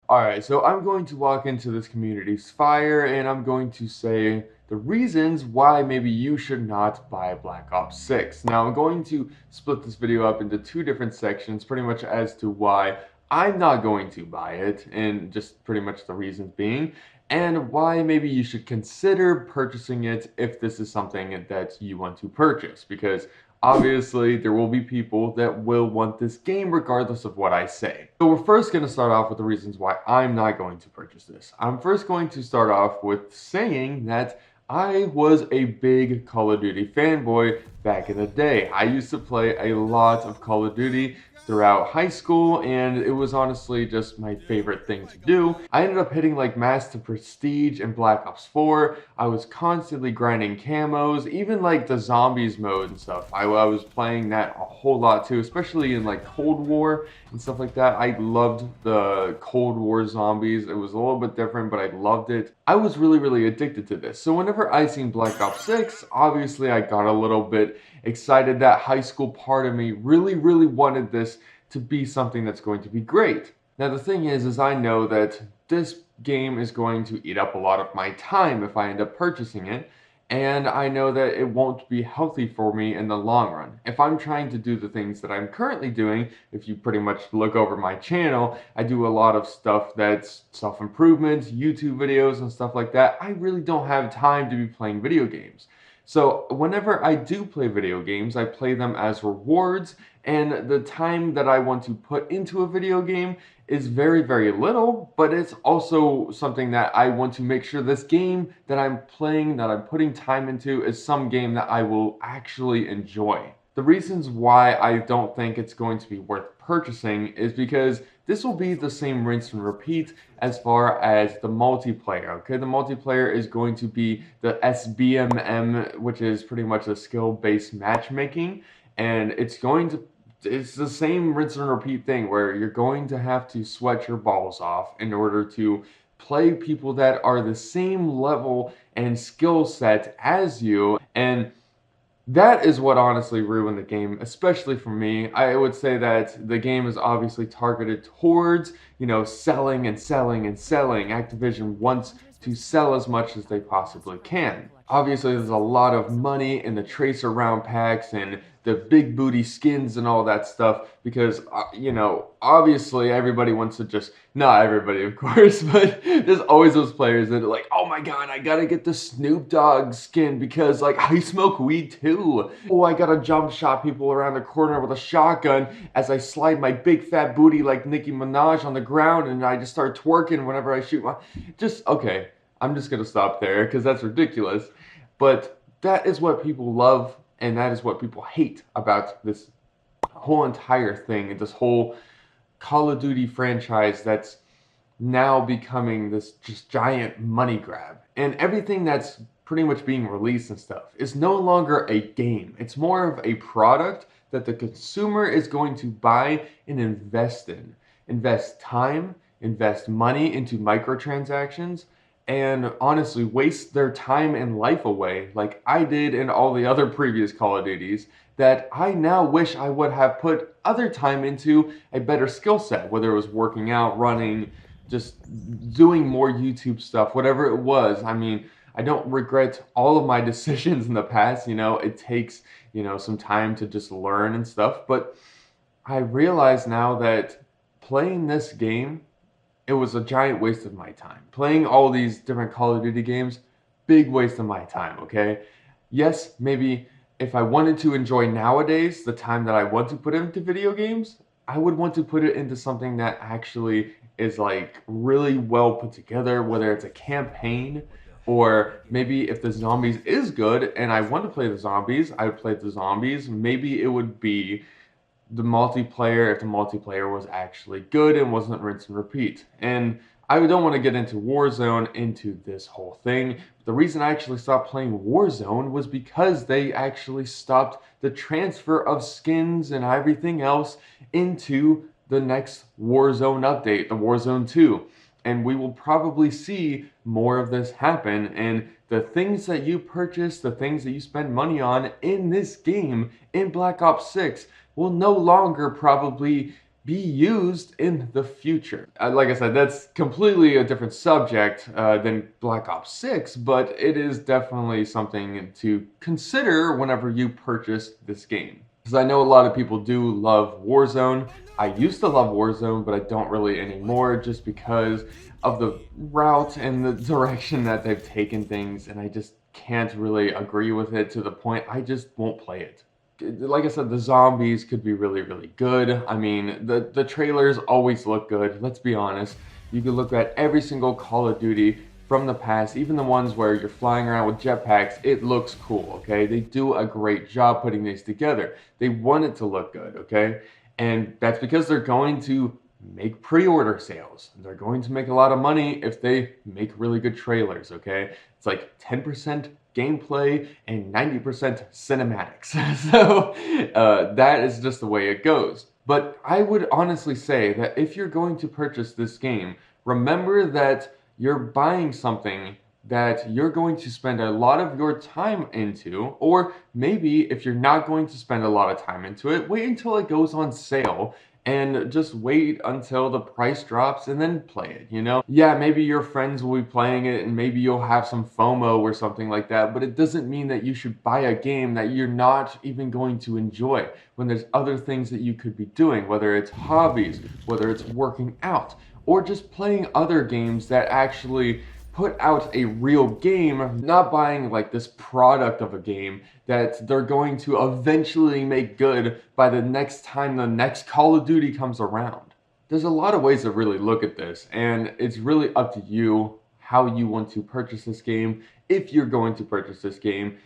Alright, so I'm going to walk into this community's fire and I'm going to say the reasons why maybe you should not buy Black Ops 6. Now, I'm going to split this video up into two different sections, pretty much as to why I'm not going to buy it, and just pretty much the reasons being, and why maybe you should consider purchasing it if this is something that you want to purchase, because obviously there will be people that will want this game regardless of what I say. So we're first going to start off with the reasons why I'm not going to purchase this. I'm first going to start off with saying that I was a big Call of Duty fanboy back in the day. I used to play a lot of Call of Duty throughout high school, and it was honestly just my favorite thing to do. I ended up hitting like Mass to Prestige in Black Ops 4. I was constantly grinding camos, even like the zombies mode and stuff. I was playing that a whole lot too, especially in like Cold War and stuff like that. I loved the Cold War zombies. It was a little bit different, but I loved it. I was really addicted to this. So whenever I seen Black Ops 6, obviously I got a little bit excited. That high school part of me really wanted this to be something that's going to be great. Now the thing is I know that this game is going to eat up a lot of my time if I end up purchasing it, and I know that it won't be healthy for me in the long run. If I'm trying to do the things that I'm currently doing, if you pretty much look over my channel, I do a lot of stuff that's self-improvement, YouTube videos and stuff like that. I really don't have time to be playing video games. So whenever I do play video games, I play them as rewards, and the time that I want to put into a video game is very little, but it's also something that I want to make sure this game that I'm playing, that I'm putting time into, is some game that I will actually enjoy. The reasons why I don't think it's going to be worth purchasing is because this will be the same rinse and repeat as far as the multiplayer, okay? The multiplayer is going to be the SBMM, which is pretty much a skill-based matchmaking, and it's the same rinse and repeat thing where you're going to have to sweat your balls off in order to play people that are the same level and skill set as you, and that is what honestly ruined the game, especially for me. I would say that the game is obviously targeted towards, selling and selling and selling. Activision wants to sell as much as they possibly can. Obviously, there's a lot of money in the tracer round packs and the big booty skins and all that stuff because, obviously everybody wants to just, not everybody of course, but there's always those players that are like, oh my god, I gotta get the Snoop Dogg skin because like I smoke weed too. Oh, I gotta jump shot people around the corner with a shotgun as I slide my big fat booty like Nicki Minaj on the ground and I just start twerking whenever I shoot okay, I'm just gonna stop there because that's ridiculous. But that is what people love, and that is what people hate about this whole entire thing, this whole Call of Duty franchise that's now becoming this just giant money grab. And everything that's pretty much being released and stuff is no longer a game. It's more of a product that the consumer is going to buy and invest in. Invest time, invest money into microtransactions, and honestly waste their time and life away like I did in all the other previous Call of Duties that I now wish I would have put other time into a better skill set, whether it was working out, running, just doing more YouTube stuff, whatever it was. I mean, I don't regret all of my decisions in the past. It takes, some time to just learn and stuff, but I realize now that playing this game, it was a giant waste of my time. Playing all these different Call of Duty games, big waste of my time, okay? Yes, maybe if I wanted to enjoy nowadays the time that I want to put into video games, I would want to put it into something that actually is like really well put together, whether it's a campaign or maybe if the zombies is good and I want to play the zombies, I would play the zombies. Maybe it would be the multiplayer if the multiplayer was actually good and wasn't rinse and repeat. And I don't want to get into Warzone into this whole thing. The reason I actually stopped playing Warzone was because they actually stopped the transfer of skins and everything else into the next Warzone update, the Warzone 2. And we will probably see more of this happen, and the things that you purchase, the things that you spend money on in this game, in Black Ops 6, will no longer probably be used in the future. Like I said, that's completely a different subject than Black Ops 6, but it is definitely something to consider whenever you purchase this game. Because I know a lot of people do love Warzone. I used to love Warzone, but I don't really anymore just because of the route and the direction that they've taken things, and I just can't really agree with it to the point I just won't play it. Like I said, the zombies could be really, really good. I mean, the trailers always look good, let's be honest. You could look at every single Call of Duty from the past, even the ones where you're flying around with jetpacks, it looks cool, okay? They do a great job putting these together. They want it to look good, okay? And that's because they're going to make pre-order sales. They're going to make a lot of money if they make really good trailers, okay? It's like 10% gameplay and 90% cinematics. So that is just the way it goes. But I would honestly say that if you're going to purchase this game, remember that you're buying something that you're going to spend a lot of your time into, or maybe if you're not going to spend a lot of time into it, wait until it goes on sale and just wait until the price drops and then play it, you know? Yeah, maybe your friends will be playing it and maybe you'll have some FOMO or something like that, but it doesn't mean that you should buy a game that you're not even going to enjoy when there's other things that you could be doing, whether it's hobbies, whether it's working out, or just playing other games that actually put out a real game, not buying like this product of a game that they're going to eventually make good by the next time the next Call of Duty comes around. There's a lot of ways to really look at this, and it's really up to you how you want to purchase this game, if you're going to purchase this game,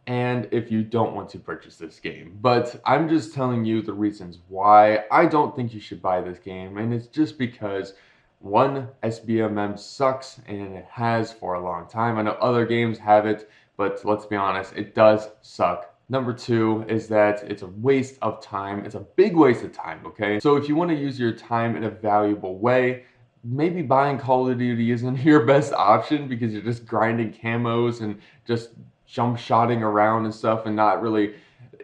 and if you don't want to purchase this game. But I'm just telling you the reasons why I don't think you should buy this game, and it's just because one, SBMM sucks, and it has for a long time. I know other games have it, but let's be honest, it does suck. Number two is that it's a waste of time. It's a big waste of time, okay? So if you want to use your time in a valuable way, maybe buying Call of Duty isn't your best option because you're just grinding camos and just jump shotting around and stuff and not really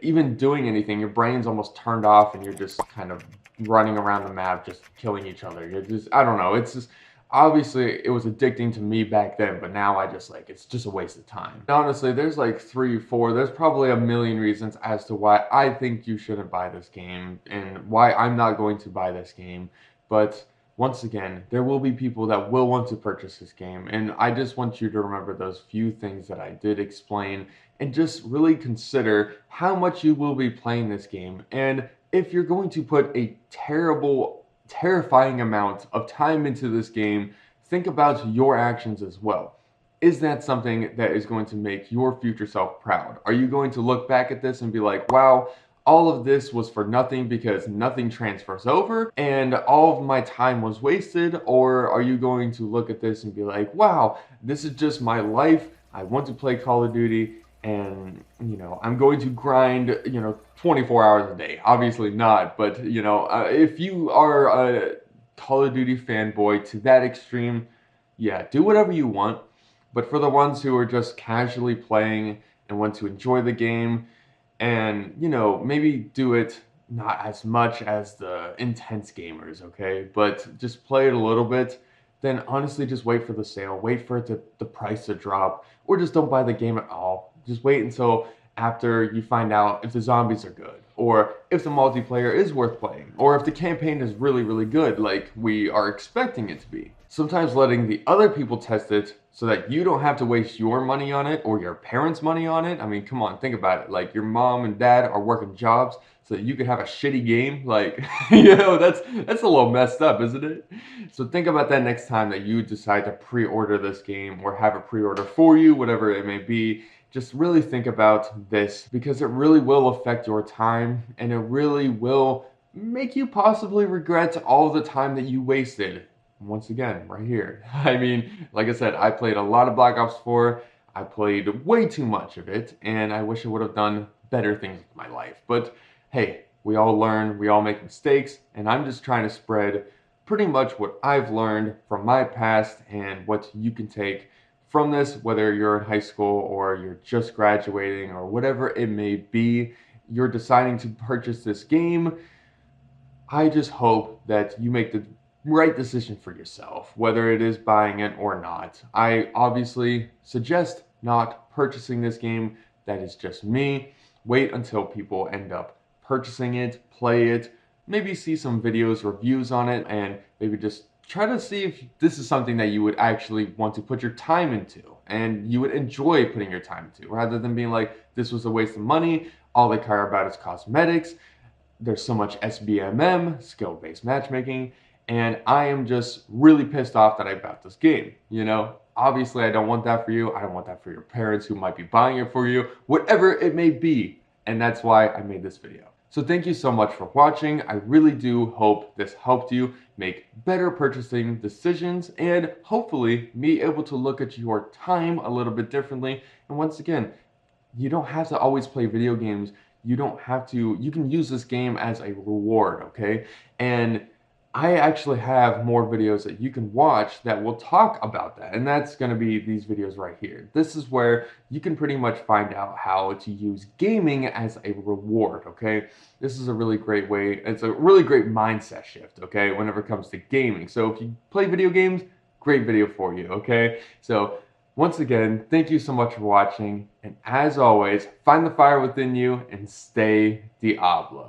even doing anything. Your brain's almost turned off and you're just kind of running around the map just killing each other. You're just, I don't know, it's just, obviously it was addicting to me back then, but now I just like, it's just a waste of time. Honestly, there's like 3 or 4, there's probably a million reasons as to why I think you shouldn't buy this game and why I'm not going to buy this game. But once again, there will be people that will want to purchase this game, and I just want you to remember those few things that I did explain and just really consider how much you will be playing this game. And if you're going to put a terrifying amount of time into this game, think about your actions as well. Is that something that is going to make your future self proud? Are you going to look back at this and be like, wow, all of this was for nothing because nothing transfers over and all of my time was wasted? Or are you going to look at this and be like, wow, this is just my life. I want to play Call of Duty and, you know, I'm going to grind, 24 hours a day. Obviously not, but, if you are a Call of Duty fanboy to that extreme, yeah, do whatever you want. But for the ones who are just casually playing and want to enjoy the game and, maybe do it not as much as the intense gamers, okay? But just play it a little bit, then honestly just wait for the sale, wait for the price to drop, or just don't buy the game at all. Just wait until after you find out if the zombies are good, or if the multiplayer is worth playing, or if the campaign is really, really good like we are expecting it to be. Sometimes letting the other people test it so that you don't have to waste your money on it or your parents' money on it. I mean, come on, think about it. Like, your mom and dad are working jobs so that you could have a shitty game. Like, that's a little messed up, isn't it? So think about that next time that you decide to pre-order this game or have a pre-order for you, whatever it may be. Just really think about this because it really will affect your time and it really will make you possibly regret all the time that you wasted. Once again, right here. I mean, like I said, I played a lot of Black Ops 4. I played way too much of it, and I wish I would have done better things with my life. But hey, we all learn, we all make mistakes, and I'm just trying to spread pretty much what I've learned from my past and what you can take from this, whether you're in high school or you're just graduating or whatever it may be. You're deciding to purchase this game. I just hope that you make the right decision for yourself, whether it is buying it or not. I obviously suggest not purchasing this game. That is just me. Wait until people end up purchasing it, play it, maybe see some videos, reviews on it, and maybe just try to see if this is something that you would actually want to put your time into and you would enjoy putting your time into, rather than being like, this was a waste of money, all they care about is cosmetics, there's so much SBMM, skill-based matchmaking, and I am just really pissed off that I bought this game, you know? Obviously, I don't want that for you. I don't want that for your parents who might be buying it for you, whatever it may be. And that's why I made this video. So thank you so much for watching. I really do hope this helped you make better purchasing decisions and hopefully be able to look at your time a little bit differently. And once again, you don't have to always play video games. You don't have to, you can use this game as a reward, okay? And I actually have more videos that you can watch that will talk about that, and that's going to be these videos right here. This is where you can pretty much find out how to use gaming as a reward, okay? This is a really great way, it's a really great mindset shift, okay, whenever it comes to gaming. So if you play video games, great video for you, okay? So once again, thank you so much for watching, and as always, find the fire within you and stay 𝙎𝙤𝙤𝙚.